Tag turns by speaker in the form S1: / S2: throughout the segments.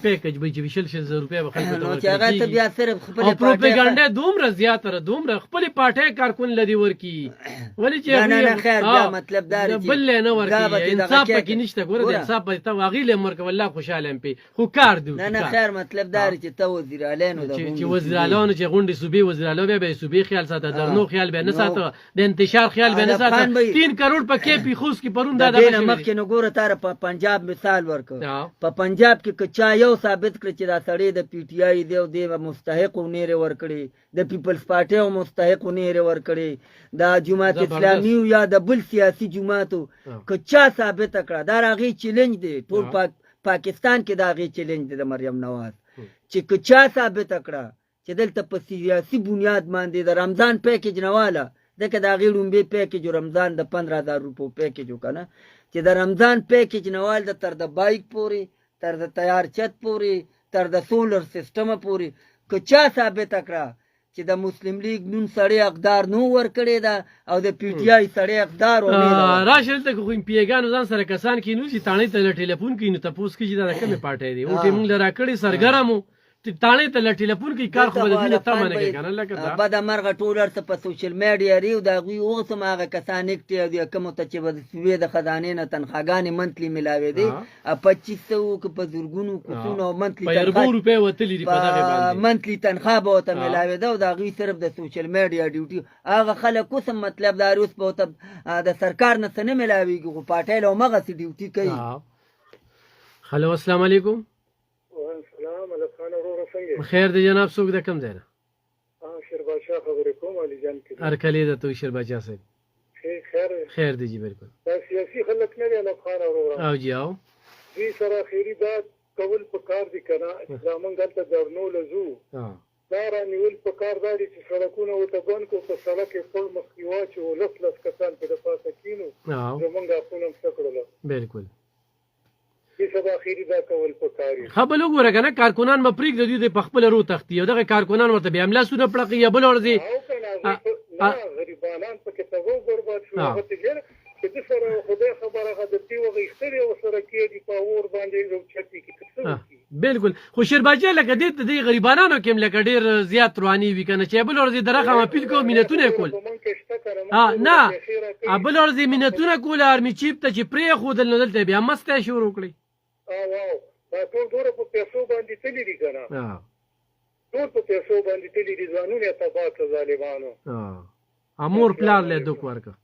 S1: پیکج به چې 20,000 روپیا به خلکو ته
S2: نو چې هغه ته بیا صرف
S1: او
S2: خپل
S1: پروپاګاندا دومره زیاتره دومره خپل پارټي کارکون لدی ورکی ولی چې
S2: نه خیر دا مطلب دا دی
S1: بل نه ورکی انصاف پکې نشته ګوره د انصاف په تا واغیل مرګ والله خوشاله ام پی خو کار دی
S2: نه خیر مطلب دا دی چې ته وزیر اعلان د
S1: چې وزیر اعلان چې غونډې صوبې وزیر اعلان به صوبې خیال ساته درنو خیال به نه ساته د انتشار خیال به نه ساته 3 کروڑ پکې پیخوس کی پرون دا
S2: د مخکې نو ګوره تار په پنجاب مثال ورکو په پنجاب کې کچا یو ثابت کړ چې دا سړی د پی ټی آی دی او دی مستحق ونیره ورکړي د پیپلز پارټي او مستحق ونیره ورکړي دا جماعت اسلامي یا د بل سیاسي جماعتو کچا ثابت کړه دا راغی چیلنج دی ټول پاکستان کې دا غي چیلنج دی د مریم نواز چې کچا ثابت کړه چې دلته په سیاسي بنیاد باندې د رمضان پیکج نواله دغه دا غي لومبي پیکج رمضان د 15000 روپو پیکج وکنه چې د رمضان پیکج نوال د تر د بایک پوري تر د تیار چت پوري تر د سولر سیستم پوري کچا ثابت کړه چې د مسلم لیگ نون سړی اقدار نو ور کړی دا او د پی ټی آی سړی اقدار و
S1: راشل ته خو پیګانو ځان سره کسان کینو چې تانه ته ټلیفون کینو تاسو کې چې دا کومه پارټي دی او ټیم لرا کړی سرګرامو تانه ته ټلیفون کې کار خو د دې ته منه کې کنه لکه دا
S2: بعد مرغه ټولر ته په سوشل میډیا ریو دا غوي اوس هغه کسان اکټیو دي کوم ته چې د سوی د خزانې نه تنخواګانې منتلی ملاوي دي 2500 کو په زورګونو کوونو منتلی
S1: په 400 روپے وتلی دي په دغه باندې
S2: منتلی تنخوا به ته ملاوي دا دا غوي صرف د سوشل میډیا ډیوټي هغه خلک کوم مطلب دا روس په ته د سرکار نه څه ملاويږي خو پټه له مغه سي ډیوټي کوي
S1: هلو السلام علیکم خیر دی جناب څوک د کم ځای نه
S3: شیرباشا خبرې کوم علي جان کې
S1: ارکلی د تو شیرباشا صاحب خیر دی جی بالکل
S3: دا سیاسي خلک نه دی الله خان اورو
S1: او جی او
S3: دې سره خیری دا کول په کار دي کنه اسلامن دلته درنو لزو دا را نیول په کار دی چې سړکونه وته بند کو په سړک په مخکیوا چې لس کسان په پاسه کینو زمونږه خپل مسکړل
S1: بالکل
S3: سبا خیری دا کول پکاري
S1: خبل وګوره کنه کارکونان مپریک د دې په خپل رو تختی او دغه کارکونان ورته بیا املا سونه پړقي یا بل ورځي
S3: غریبانان پکې ته وو برباد شو هغه ته چې د سره خدای خبره غد دی وغه اختری او سره کې دی په اور باندې یو چتی کې
S1: بالکل خو شیرباجه لکه دې غریبانانو کې لکه ډیر زیات رواني وی کنه چې بل ورځي درخه مپیل کو مينتونه کول نه بل ورځي مينتونه کول ارمي چیپ ته چې پری خودل نه دلته بیا مسته شروع کړی
S3: واو دا ټول ډوره په پیسو باندې تللی دي کنه ټول په پیسو باندې تللی دي ځانونه تباہ کړ ظالمانو
S1: امور پلان له دوک ورکه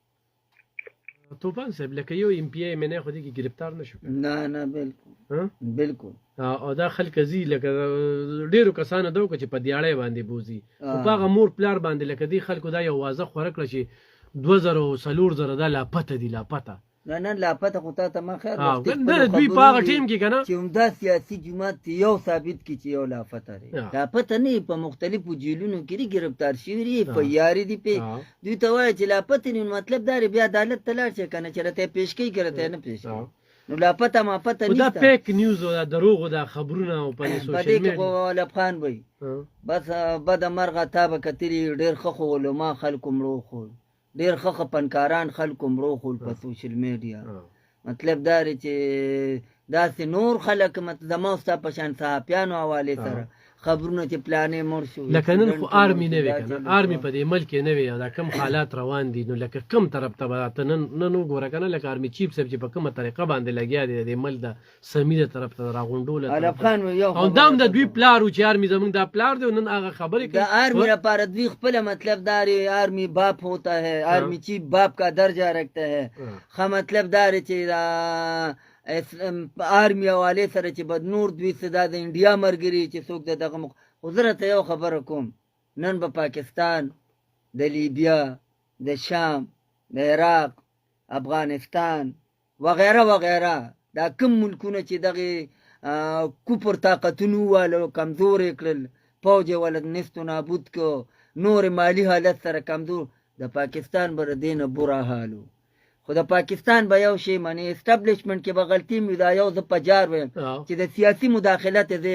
S1: توپان صاحب لکه یو ام پی ای منه خو دې کې گرفتار نشو
S2: نه بالکل
S1: او دا خلک زی لکه ډیرو کسانو دوک چې په دیاړې باندې بوزي او هغه امور پلان باندې لکه دی خلکو دا یو واضح خورکړه چې 2000 دا لا پته دی لا پته
S2: نه لا پته خو ته ما خیر
S1: نه دوی په هغه ټیم کې کنه
S2: چې عمده سیاسي جماعت یو ثابت کی چې یو لا پته لري لا پته نه په مختلفو جیلونو کې گرفتار شوی ری په یاري دی په دوی ته وایي چې لا پته نه مطلب دا بیا عدالت تلار چې کنه چې راته پیش کوي کرته نه پیش نو لا پته ما پته نه
S1: دا فیک نیوز او دروغ او دا خبرونه په سوشل میډیا
S2: په لفخان وای بس بد مرغه تابه کتلی ډیر خخو علما خلکو مړو خو ډیر خخ پنکاران خلکو مړو خول په سوشل میډیا مطلب دا چې داسې نور خلک زموسته په شان صحافیانو حواله سره خبرونه چې پلانې مور شو
S1: لکه نن خو آرمي نه وي کنه آرمي په دې ملک نه وي دا کم حالات روان دي نو لکه کم طرف ته نن وګوره کنه لکه آرمي چیف صاحب چې په کومه طریقه باندې لګیا دي د مل د سمیده طرف ته راغونډول
S2: الافغان یو
S1: او دام د دوی پلارو چې آرمي زمونږ دا پلار دی نن هغه خبرې
S2: کوي د آرمي لپاره دوی خپل مطلب داري آرمي باپ ہوتا ہے آرمی چیف باپ کا درجہ رکھتا ہے خا مطلب داري چې آرمی حواله سره چې بد نور دوی صدا د انډیا مرګري چې څوک دغه حضرت یو خبره کوم نن په پاکستان د لیبیا د شام د عراق افغانستان وغیرہ وغیرہ دا کوم ملکونه چې دغه کوپر طاقتونو والو کمزور کړل فوج ولد نست نابود کو نور مالی حالت سره کمزور د پاکستان بر دینه برا حالو خو د پاکستان به یو شی معنی اسټابلیشمنت کې به غلطي مې دا یو د پجار ویم چې د سیاسي مداخلت دې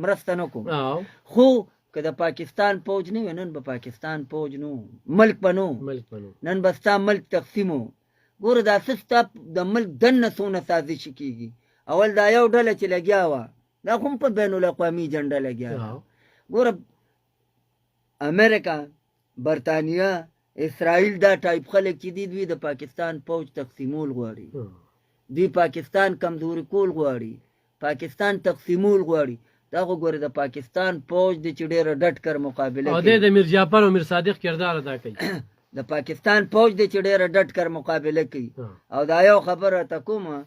S2: مرسته نه کوم خو که د پاکستان فوج نه نن به پاکستان فوج نو ملک بنو نن به ستا ملک تقسیمو ګوره دا سستا د ملک دنه سونه سازش کیږي اول دا یو ډله چې لګیا وه دا خو هم په بین الاقوامي جنډه لګیا وه ګوره امریکا برطانیه اسرائیل دا ټایپ خلک چې دي دوی د پاکستان پوج تقسیمول غواړي دوی پاکستان کمزوري کول غواړي پاکستان تقسیمول غواړي دا خو ګوره د پاکستان پوج دی چې ډېره ډټ کر مقابله
S1: او د میر جعفر او میر صادق کردار ادا کوي
S2: د پاکستان پوج دی چې ډېره ډټ کر مقابله کوي او دا یو خبره ته کومه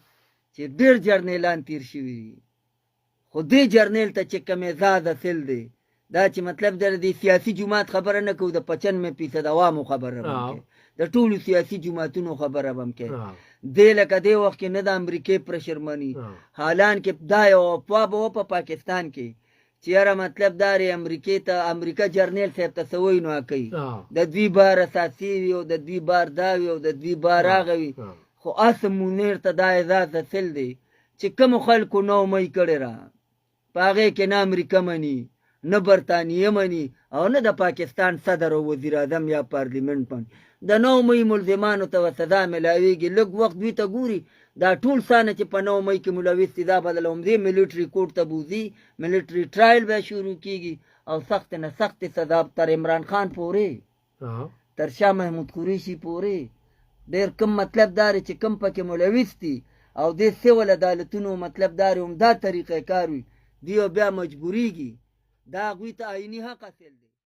S2: چې ډېر جرنیلان تیر شوي دي خو دې جرنیل ته چې کوم اعزاز حاصل دی دا چې مطلب د سیاسي جماعت خبره نه کوو د 95% عوامو خبره به کوي د ټولو سیاسي جماعتونو خبره به کوي دې لکه دې وخت کې نه د امریکې پرشر مني حالان کې دا یو افوا به په پاکستان کې چې یاره مطلب دا دی امریکې ته امریکا جرنیل صاحب ته څه وایي نو کوي د دوی بار اساسي وي او د دوی بار دا وي او د دوی بار هغه وي خو اسم منیر ته دا اعزاز حاصل دی چې کومو خلکو نو مې کړی را په هغې کې نه امریکا مني نه برطانیه مني او نه د پاکستان صدر او وزیر اعظم یا پارلیمنت مني د نو مې ملزمانو ته سزا ملاویږي لږ وخت دوی ته ګوري دا ټول سانه چې په 9 مې کې ملوث دي دا بدلوم دي ملټري کورټ ته بوزي ملټري ټرایل به شروع کیږي او سخت نه سخت سزا تر عمران خان پورې تر شاه محمود قریشي پورې ډېر کم مطلب دار چې کم پکې ملوث دي او د سیول عدالتونو مطلب دار هم دا طریقې کار وي دی بیا مجبوریږي دا غوي ته آئینی حق حاصل دی